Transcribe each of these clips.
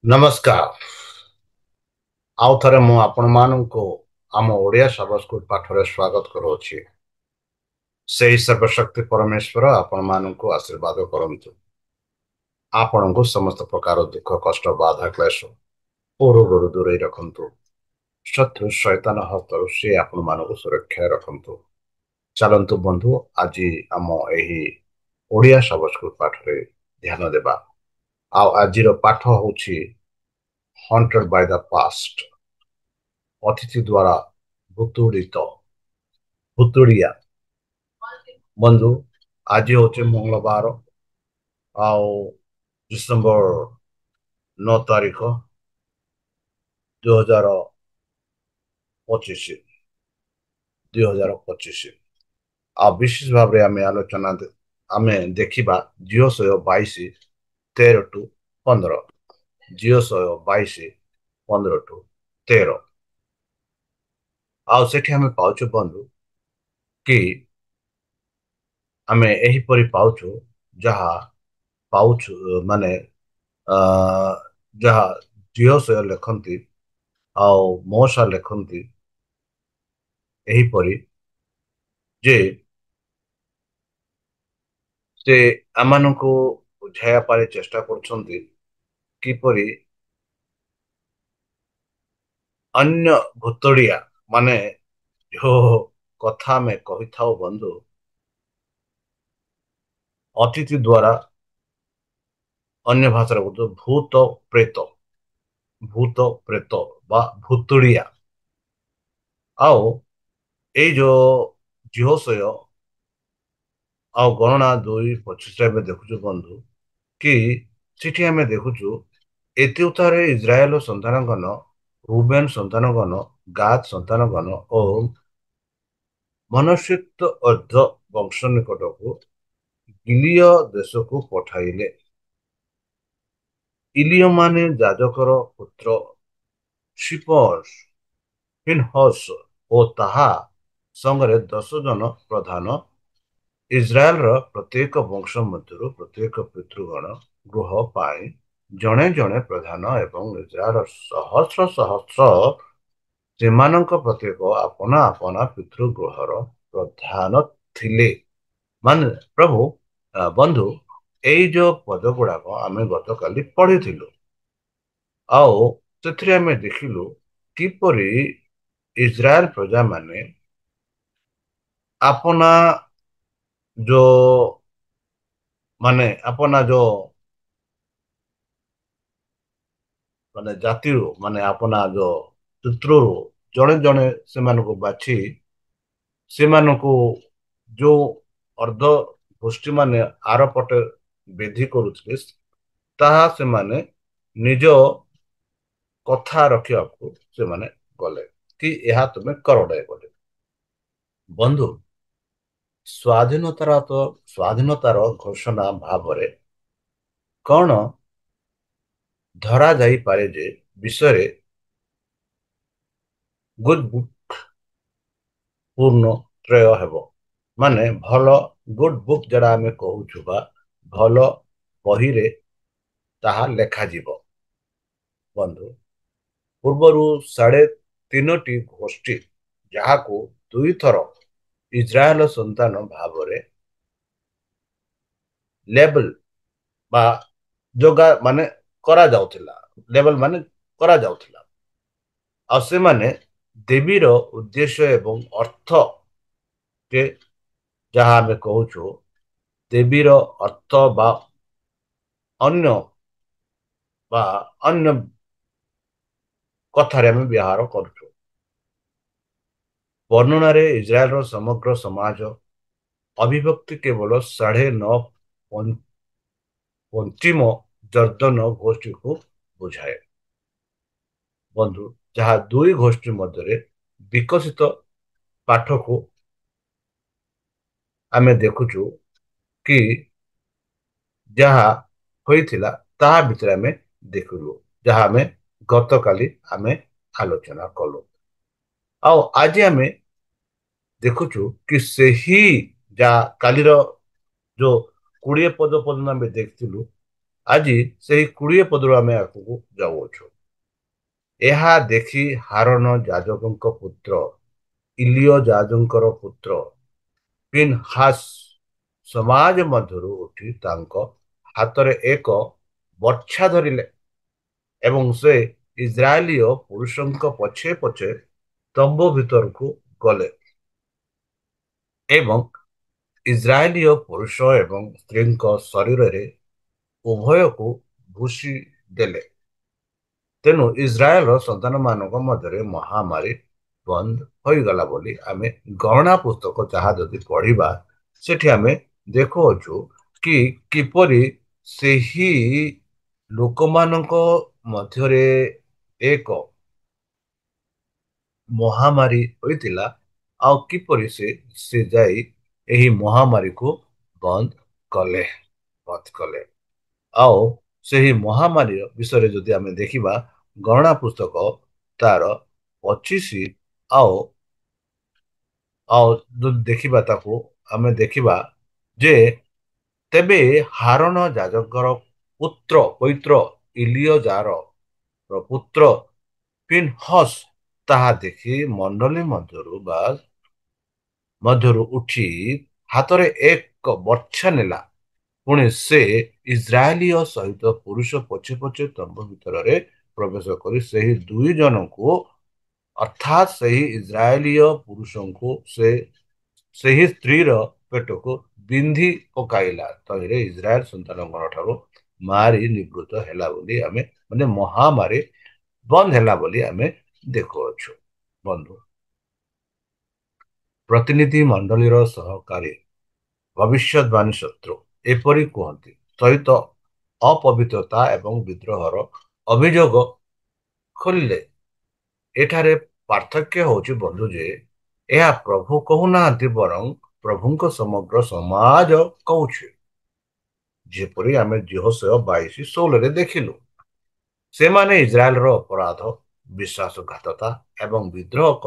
ନମସ୍କାର। ଆଉ ଥରେ ମୁଁ ଆପଣମାନଙ୍କୁ ଆମ ଓଡ଼ିଆ ସବସ୍କୁଲ ପାଠରେ ସ୍ୱାଗତ କରୁଅଛି। ସେହି ସର୍ବଶକ୍ତି ପରମେଶ୍ୱର ଆପଣମାନଙ୍କୁ ଆଶୀର୍ବାଦ କରନ୍ତୁ। ଆପଣଙ୍କୁ ସମସ୍ତ ପ୍ରକାର ଦୁଃଖ କଷ୍ଟ ବାଧା କ୍ଲେଶ ଓ ରୋଗରୁ ଦୂରେଇ ରଖନ୍ତୁ। ଶତ୍ରୁ ଶୈତାନ ହସ୍ତରୁ ସେ ଆପଣମାନଙ୍କୁ ସୁରକ୍ଷା ରଖନ୍ତୁ। ଚାଲନ୍ତୁ ବନ୍ଧୁ, ଆଜି ଆମ ଏହି ଓଡ଼ିଆ ସବସ୍କୁଲ ପାଠରେ ଧ୍ୟାନ ଦେବା। ଆଉ ଆଜିର ପାଠ ହେଉଛି ହଣ୍ଟେଡ୍ ବାଇ ଦ ପାଷ୍ଟ, ଅତିଥି ଦ୍ୱାରା ଭୁତୁଡ଼ିଆ। ବନ୍ଧୁ, ଆଜି ହଉଛି ମଙ୍ଗଳବାର ଆଉ ଡିସେମ୍ବର 9 ତାରିଖ 2025 2025। ଆଉ ବିଶେଷ ଭାବରେ ଆମେ ଦେଖିବା ଝିଅ 22 13 ଟୁ 15, ଝିଅ 22 15 ଟୁ 13। ଆଉ ସେଠି ଆମେ ପାଉଛୁ ବନ୍ଧୁ କି ଆମେ ଏହିପରି ପାଉଛୁ ଯାହା ପାଉଛୁ ମାନେ ଅ ଯାହା ଝିଅ ଲେଖନ୍ତି ଆଉ ମଉସା ଲେଖନ୍ତି ଏହିପରି ଯେ ସେ ଆମମାନଙ୍କୁ ବୁଝାଇବା ପାଇଁ ଚେଷ୍ଟା କରୁଛନ୍ତି କିପରି ଅନ୍ୟ ଭୁତୁଡ଼ିଆ ମାନେ ଯୋଉ କଥା ଆମେ କହିଥାଉ ବନ୍ଧୁ, ଅତିଥି ଦ୍ୱାରା ଅନ୍ୟ ଭାଷାରେ କହୁଛୁ ଭୂତ ପ୍ରେତ ବା ଭୁତୁଡ଼ିଆ। ଆଉ ଏଇ ଯୋଉ ଝିଅଶୟ ଆଉ ଗଣନା 2:25 ଆମେ ଦେଖୁଛୁ ବନ୍ଧୁ କି ସେଠି ଆମେ ଦେଖୁଛୁ ଏଥିଉତ୍ତାରେ ଇସ୍ରାଏଲ ସନ୍ତାନଗଣ, ରୁବେନ ସନ୍ତାନଗଣ, ଗାଦ ସନ୍ତାନଗଣ ଓ ମନୁଷ୍ୟତ୍ୱ ଅର୍ଦ୍ଧ ବଂଶ ନିକଟକୁ ଗିଲିୟ ଦେଶକୁ ପଠାଇଲେ। ଇଲିୟମାନେ ଯାଜକର ପୁତ୍ର ଫିନହସ ଓ ତାହା ସଙ୍ଗରେ 10 ଜଣ ପ୍ରଧାନ, ଇସ୍ରାଏଲର ପ୍ରତ୍ୟେକ ବଂଶ ମଧ୍ୟରୁ ପ୍ରତ୍ୟେକ ପିତୃଗଣ ଗୃହ ପାଇଁ ଜଣେ ଜଣେ ପ୍ରଧାନ ଏବଂ ଇସ୍ରାଏଲର ସହସ୍ର ସହସ୍ର ସେମାନଙ୍କ ପ୍ରତ୍ୟେକ ଆପଣା ଆପଣା ପିତୃଗୃହର ପ୍ରଧାନ ଥିଲେ। ମାନେ ପ୍ରଭୁ ବନ୍ଧୁ, ଏଇ ଯୋଉ ପଦ ଗୁଡାକ ଆମେ ଗତକାଲି ପଢିଥିଲୁ ଆଉ ସେଥିରେ ଆମେ ଦେଖିଲୁ କିପରି ଇସ୍ରାଏଲ ପ୍ରଜାମାନେ ଆପଣା ଯୋଉ ଆପଣା ଯୋଉ ଜାତିରୁ ଆପଣା ଯୋଉ ପିତୃରୁ ଜଣେ ଜଣେ ସେମାନଙ୍କୁ ବାଛି ସେମାନଙ୍କୁ ଯୋଉ ଅର୍ଦ୍ଧ ଗୋଷ୍ଠୀ ମାନେ ଆର ପଟେ ବିଧି କରୁଥିଲେ ତାହା ସେମାନେ ନିଜ କଥା ରଖିବାକୁ ସେମାନେ ଗଲେ କି ଏହା ତୁମେ କର ବୋଲି। ବନ୍ଧୁ, ସ୍ୱାଧୀନତାର ଘୋଷଣା ଭାବରେ କଣ ଧରା ଯାଇପାରେ ଯେ ବିଷୟରେ ଗୁଡ୍ ବୁକ୍ ପୂର୍ଣ୍ଣ ତ୍ରୟ ହେବ, ମାନେ ଭଲ ଗୁଡ୍ ବୁକ୍ ଯେଟା ଆମେ କହୁଛୁ ବା ଭଲ ବହିରେ ତାହା ଲେଖାଯିବ। ବନ୍ଧୁ, ପୂର୍ବରୁ 3.5ଟି ଗୋଷ୍ଠୀ ଯାହାକୁ ଦୁଇଥର ଇସ୍ରାଏଲ ସନ୍ତାନ ଭାବରେ ଲେବଲ ବା କରାଯାଉଥିଲା, କରାଯାଉଥିଲା। ଆଉ ସେମାନେ ଦେବୀର ଉଦ୍ଦେଶ୍ୟ ଏବଂ ଅର୍ଥ ଯେ ଯାହା ଆମେ କହୁଛୁ ଦେବୀର ଅର୍ଥ ବା ଅନ୍ୟ ବା ଅନ୍ୟ କଥାରେ ଆମେ ବ୍ୟବହାର କରୁଛୁ। ବର୍ଣ୍ଣନାରେ ଇସ୍ରାଏଲର ସମଗ୍ର ସମାଜ ଅଭିଭକ୍ତି କେବଳ 9.5 ପଶ୍ଚିମ ଜର୍ଦ୍ଦନ ଗୋଷ୍ଠୀକୁ ବୁଝାଏ। ବନ୍ଧୁ, ଯାହା ଦୁଇ ଗୋଷ୍ଠୀ ମଧ୍ୟରେ ବିକଶିତ ପାଠକୁ ଆମେ ଦେଖୁଛୁ କି ଯାହା ହୋଇଥିଲା ତାହା ଭିତରେ ଆମେ ଦେଖିଲୁ, ଯାହା ଆମେ ଗତକାଲି ଆଲୋଚନା କଲୁ। ଆଉ ଆଜି ଆମେ ଦେଖୁଛୁ କି ସେହି ଯାହା କାଲିର ଯୋଉ 20 ପଦ ପର୍ଯ୍ୟନ୍ତ ଆମେ ଦେଖିଥିଲୁ, ଆଜି ସେହି 20 ପଦରୁ ଆମେ ଆଗକୁ ଯାଉଅଛୁ। ଏହା ଦେଖି ହାରଣ ଯାଜକଙ୍କ ପୁତ୍ର ଇଲିୟ ଯାଜକଙ୍କର ପୁତ୍ର ପିନହାସ ସମାଜ ମଧ୍ୟରୁ ଉଠି ତାଙ୍କ ହାତରେ ଏକ ବର୍ଚ୍ଛା ଧରିଲେ ଏବଂ ସେ ଇସ୍ରାଏଲୀୟ ପୁରୁଷଙ୍କ ପଛେ ପଛେ ତମ୍ବୁ ଭିତରକୁ ଗଲେ ଏବଂ ଇସ୍ରାଏଲୀୟ ପୁରୁଷ ଏବଂ ସ୍ତ୍ରୀଙ୍କ ଶରୀରରେ ଉଭୟକୁ ଭୂଷି ଦେଲେ। ତେଣୁ ଇସ୍ରାଏଲର ସନ୍ତାନମାନଙ୍କ ମଧ୍ୟରେ ମହାମାରୀ ବନ୍ଦ ହୋଇଗଲା ବୋଲି ଆମେ ଗଣନା ପୁସ୍ତକ ଯାହା ଯଦି ପଢିବା ସେଠି ଆମେ ଦେଖୁଅଛୁ କି କିପରି ସେହି ଲୋକମାନଙ୍କ ମଧ୍ୟରେ ଏକ ମହାମାରୀ ହୋଇଥିଲା ଆଉ କିପରି ସେ ଯାଇ ଏହି ମହାମାରୀକୁ ବନ୍ଦ କଲେ ବନ୍ଦ କଲେ। ଆଉ ସେହି ମହାମାରୀ ବିଷୟରେ ଯଦି ଆମେ ଦେଖିବା ଗଣନା ପୁସ୍ତକ ତାର 25 ଆଉ ଆଉ ଯଦି ଦେଖିବା ତାକୁ ଆମେ ଦେଖିବା ଯେ ତେବେ ହାରଣ ଯାଜକର ପୁତ୍ର ପୈତ୍ର ଇଲିୟଜାର ପୁତ୍ର ପିନହସ ତାହା ଦେଖି ମଣ୍ଡଳୀ ମଧ୍ୟରୁ ଉଠି ହାତରେ ଏକ ବର୍ଚ୍ଛା ନେଲା। ପୁଣି ସେ ଇସ୍ରାଏଲୀୟ ସହିତ ପୁରୁଷ ପଛେ ପଛେ ତମ୍ବୁ ଭିତରରେ ପ୍ରବେଶ କରି ସେହି 2 ଜଣଙ୍କୁ ଅର୍ଥାତ୍ ସେହି ଇସ୍ରାଏଲୀୟ ପୁରୁଷଙ୍କୁ ସେ ସେହି ସ୍ତ୍ରୀର ପେଟକୁ ବିନ୍ଧି ପକାଇଲା ତହିଁରେ ଇସ୍ରାଏଲ ସନ୍ତାନଙ୍କ ଠାରୁ ମାରି ନିବୃତ୍ତ ହେଲା ବୋଲି ଆମେ ମହାମାରୀ ବନ୍ଦ ହେଲା ବୋଲି ଆମେ ଦେଖୁଅଛୁ। ବନ୍ଧୁ, ପ୍ରତିନିଧି ମଣ୍ଡଳୀର ସହକାରୀ ଭବିଷ୍ୟତବାଣୀ ଶତ୍ରୁ ଏପରି କୁହନ୍ତି ସହିତ ଅପବିତ୍ରତା ଏବଂ ବିଦ୍ରୋହର ଅଭିଯୋଗ ଖୋଲିଲେ। ଏଠାରେ ପାର୍ଥକ୍ୟ ହଉଛି ବନ୍ଧୁ ଯେ ଏହା ପ୍ରଭୁ କହୁନାହାନ୍ତି ବରଂ ପ୍ରଭୁଙ୍କ ସମଗ୍ର ସମାଜ କହୁଛି। ଯେପରି ଆମେ ଯେହୋଶୁଆ 22:16 ଦେଖିଲୁ ସେମାନେ ଇସ୍ରାଏଲର ଅପରାଧ ବିଶ୍ୱାସଘାତକତା ଏବଂ ବିଦ୍ରୋହ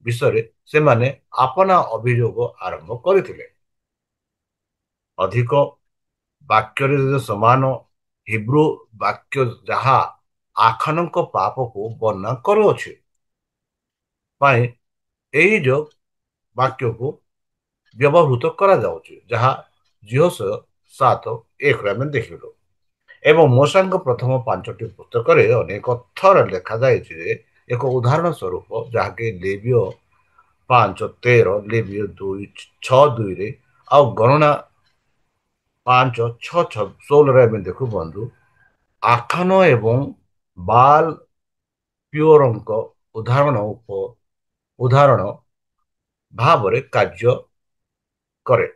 ବିଷୟରେ ସେମାନେ ଆପଣା ଅଭିଯୋଗ ଆରମ୍ଭ କରିଥିଲେ। ଅଧିକ ବାକ୍ୟରେ ସମାନ ହିବ୍ରୁ ବାକ୍ୟ ଯାହା ଆଖାନଙ୍କ ପାପକୁ ବର୍ଣ୍ଣନା କରୁଅଛି ପାଇଁ ଏହି ଯୋଉ ବାକ୍ୟକୁ ବ୍ୟବହୃତ କରାଯାଉଛି ଯାହା ଯେହୋଶୁଆ 7:1 ଆମେ ଦେଖିଲୁ ଏବଂ ମୋଶାଙ୍କ ପ୍ରଥମ 5ଟି ପୁସ୍ତକରେ ଅନେକ ଥର ଲେଖାଯାଇଛି ଯେ ଏକ ଉଦାହରଣ ସ୍ୱରୂପ ଯାହାକି ଲେବୀୟ 5:13 ଲେବୀୟ 2:6-2 ଆଉ ଗଣନା 5:6-16 ଆମେ ଦେଖୁ ବନ୍ଧୁ ଆଖାନ ଏବଂ ବାଲ ପିଓରଙ୍କ ଉଦାହରଣ ଭାବରେ କାର୍ଯ୍ୟ କରେ।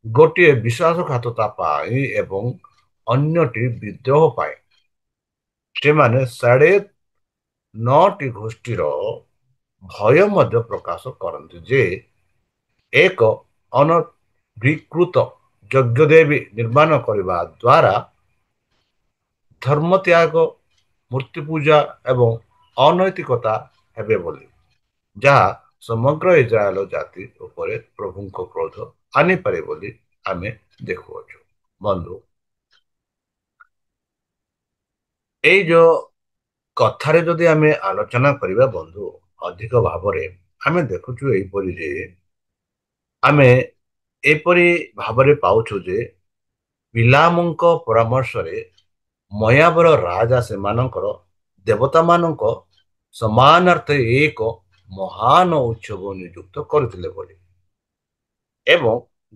ଗୋଟିଏ ବିଶ୍ୱାସଘାତକତା ପାଇଁ ଏବଂ ଅନ୍ୟଟି ବିଦ୍ରୋହ ପାଇଁ। ସେମାନେ 9ଟି ଗୋଷ୍ଠୀର ଭୟ ମଧ୍ୟ ପ୍ରକାଶ କରନ୍ତି ଯେ ଏକ ଅନଧିକୃତ ଯଜ୍ଞ ଦେବୀ ନିର୍ମାଣ କରିବା ଦ୍ୱାରା ଧର୍ମତ୍ୟାଗ ମୂର୍ତ୍ତି ପୂଜା ଏବଂ ଅନୈତିକତା ହେବେ ବୋଲି ଯାହା ସମଗ୍ର ଇସ୍ରାଏଲ ଜାତି ଉପରେ ପ୍ରଭୁଙ୍କ କ୍ରୋଧ ଆଣିପାରେ ବୋଲି ଆମେ ଦେଖୁଅଛୁ। ବନ୍ଧୁ, ଏଇ ଯୋଉ କଥାରେ ଯଦି ଆମେ ଆଲୋଚନା କରିବା ବନ୍ଧୁ ଅଧିକ ଭାବରେ ଆମେ ଦେଖୁଛୁ ଏଇପରି ଯେ ଆମେ ଏପରି ଭାବରେ ପାଉଛୁ ଯେ ବିଲାମଙ୍କ ପରାମର୍ଶରେ ମୟାବର ରାଜା ସେମାନଙ୍କର ଦେବତାମାନଙ୍କ ସମାନାର୍ଥେ ଏକ ମହାନ ଉତ୍ସବ ନିଯୁକ୍ତ କରିଥିଲେ ବୋଲି ଏବଂ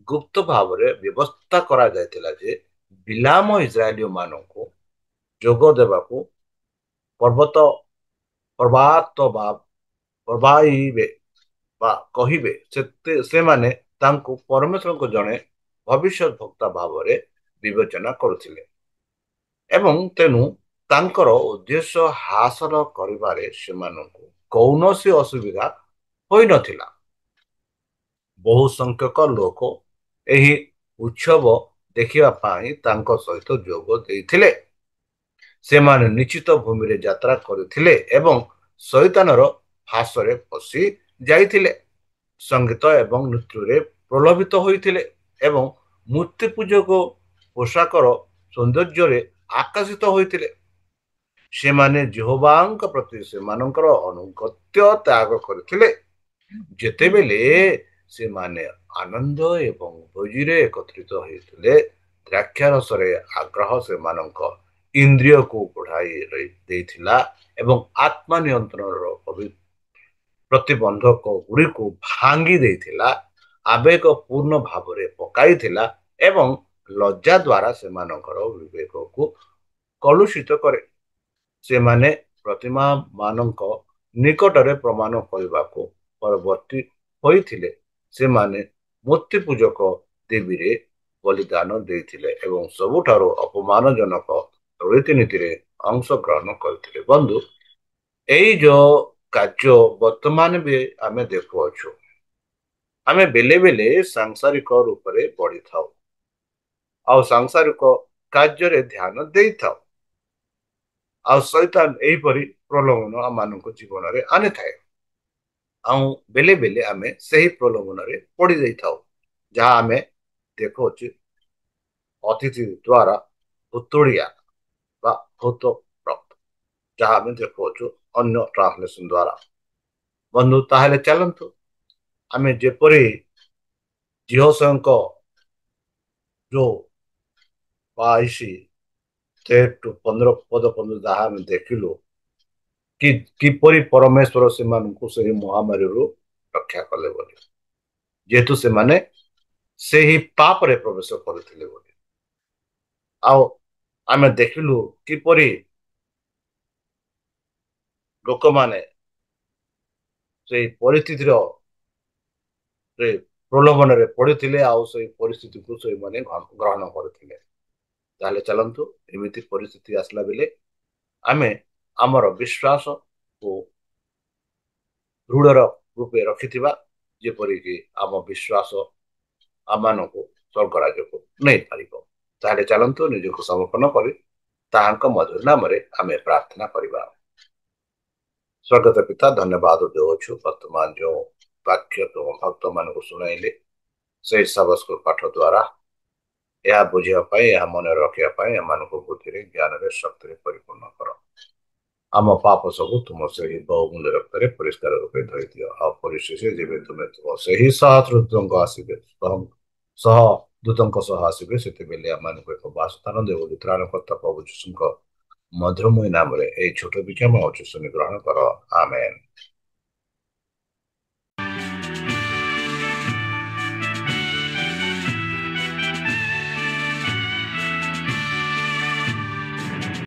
ଗୁପ୍ତ ଭାବରେ ବ୍ୟବସ୍ଥା କରାଯାଇଥିଲା ଯେ ବିଲାମ ଇସ୍ରାଏଲୀୟ ମାନଙ୍କୁ ଯୋଗ ଦେବାକୁ ପର୍ବତ ପ୍ରବାତ ବା ପ୍ରବାହିବେ ବା କହିବେ ସେମାନେ ତାଙ୍କୁ ପରମେଶ୍ୱରଙ୍କ ଜଣେ ଭବିଷ୍ୟତ ବକ୍ତା ଭାବରେ ବିବେଚନା କରୁଥିଲେ ଏବଂ ତେଣୁ ତାଙ୍କର ଉଦ୍ଦେଶ୍ୟ ହାସଲ କରିବାରେ ସେମାନଙ୍କୁ କୌଣସି ଅସୁବିଧା ହୋଇନଥିଲା। ବହୁ ସଂଖ୍ୟକ ଲୋକ ଏହି ଉତ୍ସବ ଦେଖିବା ପାଇଁ ତାଙ୍କ ସହିତ ଯୋଗ ଦେଇଥିଲେ। ସେମାନେ ନିଶ୍ଚିତ ଭୂମିରେ ଯାତ୍ରା କରିଥିଲେ ଏବଂ ଶୈତାନର ଫାଶରେ ପଶି ଯାଇଥିଲେ। ସଙ୍ଗୀତ ଏବଂ ନୃତ୍ୟରେ ପ୍ରଲୋଭିତ ହୋଇଥିଲେ ଏବଂ ମୂର୍ତ୍ତି ପୂଜକ ପୋଷାକର ସୌନ୍ଦର୍ଯ୍ୟରେ ଆକର୍ଷିତ ହୋଇଥିଲେ। ସେମାନେ ଯେହୋବାଙ୍କ ପ୍ରତି ସେମାନଙ୍କର ଅନୁଗତ୍ୟ ତ୍ୟାଗ କରିଥିଲେ। ଯେତେବେଳେ ସେମାନେ ଆନନ୍ଦ ଏବଂ ଭୋଜିରେ ଏକତ୍ରିତ ହୋଇଥିଲେ, ଦ୍ରାକ୍ଷାରସରେ ଆଗ୍ରହ ସେମାନଙ୍କ ଇନ୍ଦ୍ରିୟକୁ ବଢାଇ ଦେଇଥିଲା ଏବଂ ଆତ୍ମ ନିୟନ୍ତ୍ରଣର ପ୍ରତିବନ୍ଧକ ଗୁଡ଼ିକୁ ଭାଙ୍ଗି ଦେଇଥିଲା, ଆବେଗ ପୂର୍ଣ୍ଣ ଭାବରେ ପକାଇଥିଲା ଏବଂ ଲଜ୍ଜା ଦ୍ୱାରା ସେମାନଙ୍କର ବିବେକକୁ କଳୁଷିତ କରେ। ସେମାନେ ପ୍ରତିମା ମାନଙ୍କ ନିକଟରେ ପ୍ରମାଣ କରିବାକୁ ପରବର୍ତ୍ତୀ ହୋଇଥିଲେ। ସେମାନେ ମୂର୍ତ୍ତି ପୂଜକ ଦେବୀରେ ବଳିଦାନ ଦେଇଥିଲେ ଏବଂ ସବୁଠାରୁ ଅପମାନଜନକ ରୀତିନୀତିରେ ଅଂଶଗ୍ରହଣ କରିଥିଲେ। ବନ୍ଧୁ, ଏଇ ଯୋଉ କାର୍ଯ୍ୟ ବର୍ତ୍ତମାନ ବି ଆମେ ଦେଖୁଅଛୁ, ଆମେ ବେଲେ ବେଲେ ସାଂସାରିକ ରୂପରେ ବଢିଥାଉ ଆଉ ସାଂସାରିକ କାର୍ଯ୍ୟରେ ଧ୍ୟାନ ଦେଇଥାଉ, ଆଉ ଶୈତାନ ଏହିପରି ପ୍ରଲୋଭନ ଆମମାନଙ୍କ ଜୀବନରେ ଆଣିଥାଏ। ଆଉ ବେଲେ ବେଲେ ଆମେ ସେହି ପ୍ରଲୋଭନରେ ପଡି ଯାଇଥାଉ, ଯାହା ଆମେ ଦେଖୁଅଛୁ ଅତିଥି ଦ୍ୱାରା ଭୁତୁଳିଆ ବା ଭୂତ ପ୍ରାପ୍ତ, ଯାହା ଆମେ ଦେଖୁଅଛୁ ଅନ୍ୟ ଟ୍ରାନ୍ସଲେସନ ଦ୍ୱାରା। ବନ୍ଧୁ, ତାହେଲେ ଚାଲନ୍ତୁ ଆମେ ଯେପରି ଝିଅଙ୍କ ଯୋଉ 22 ପଦ ପର୍ଯ୍ୟନ୍ତ ଯାହା ଆମେ ଦେଖିଲୁ, କି କିପରି ପରମେଶ୍ୱର ସେମାନଙ୍କୁ ସେହି ମହାମାରୀରୁ ରକ୍ଷା କଲେ ବୋଲି, ଯେହେତୁ ସେମାନେ ସେହି ପାପରେ ପ୍ରବେଶ କରିଥିଲେ ବୋଲି। ଆଉ ଆମେ ଦେଖିଲୁ କିପରି ଲୋକମାନେ ସେଇ ପରିସ୍ଥିତିର ସେ ପ୍ରଲୋଭନରେ ପଡିଥିଲେ ଆଉ ସେଇ ପରିସ୍ଥିତିକୁ ସେମାନେ ଗ୍ରହଣ କରିଥିଲେ। ତାହେଲେ ଚାଲନ୍ତୁ, ଏମିତି ପରିସ୍ଥିତି ଆସିଲା ବେଳେ ଆମେ ଆମର ବିଶ୍ୱାସକୁ ଦୃଢ଼ ରୂପେ ରଖିଥିବା, ଯେପରିକି ଆମ ବିଶ୍ୱାସ ଆମମାନଙ୍କୁ ସ୍ୱର୍ଗ ରାଜ୍ୟକୁ ନେଇପାରିବ। ତାହେଲେ ଚାଲନ୍ତୁ ନିଜକୁ ସମର୍ପଣ କରି ତାହାଙ୍କ ମଧୁର ନାମରେ ଆମେ ପ୍ରାର୍ଥନା କରିବା। ସ୍ୱର୍ଗତ ପିତା, ଧନ୍ୟବାଦ ଦେଉଛୁ ବର୍ତ୍ତମାନ ଯେଉଁ ବାକ୍ୟ ତୁମ ଭକ୍ତ ମାନଙ୍କୁ ଶୁଣାଇଲେ, ସେଇ ସବସ୍କୁ ପାଠ ଦ୍ୱାରା ଏହା ବୁଝିବା ପାଇଁ, ଏହା ମନେ ରଖିବା ପାଇଁ ଏମାନଙ୍କୁ ବୁଦ୍ଧିରେ, ଜ୍ଞାନରେ, ଶକ୍ତିରେ ପରିପୂର୍ଣ୍ଣ କର। ଆମ ପାପ ସବୁ ତୁମ ସେହି ବହୁମୂଲ୍ୟ ରକ୍ତରେ ପରିଷ୍କାର ରୂପେ ଧୋଇ ଦିଅ। ଆଉ ପରିଶେଷ ଯେବେ ତୁମେ ତୁମ ସେହି ସହସ୍ରଦୂତଙ୍କ ଆସିବେ, ସହ ଦୂତଙ୍କ ସହ ଆସିବେ, ସେତେବେଳେ ଆମମାନଙ୍କୁ ଏକ ବାସସ୍ଥାନ ଦେବ ବୋଲି ତ୍ରାଣକର୍ତ୍ତା ପ୍ରଭୁ ଯୀଶୁଙ୍କ ମଧୁରମୟ ନାମରେ ଏଇ ଛୋଟ ବିକ୍ଷମ ଅଚେତନ ଗ୍ରହଣ କର। ଆମେନ୍।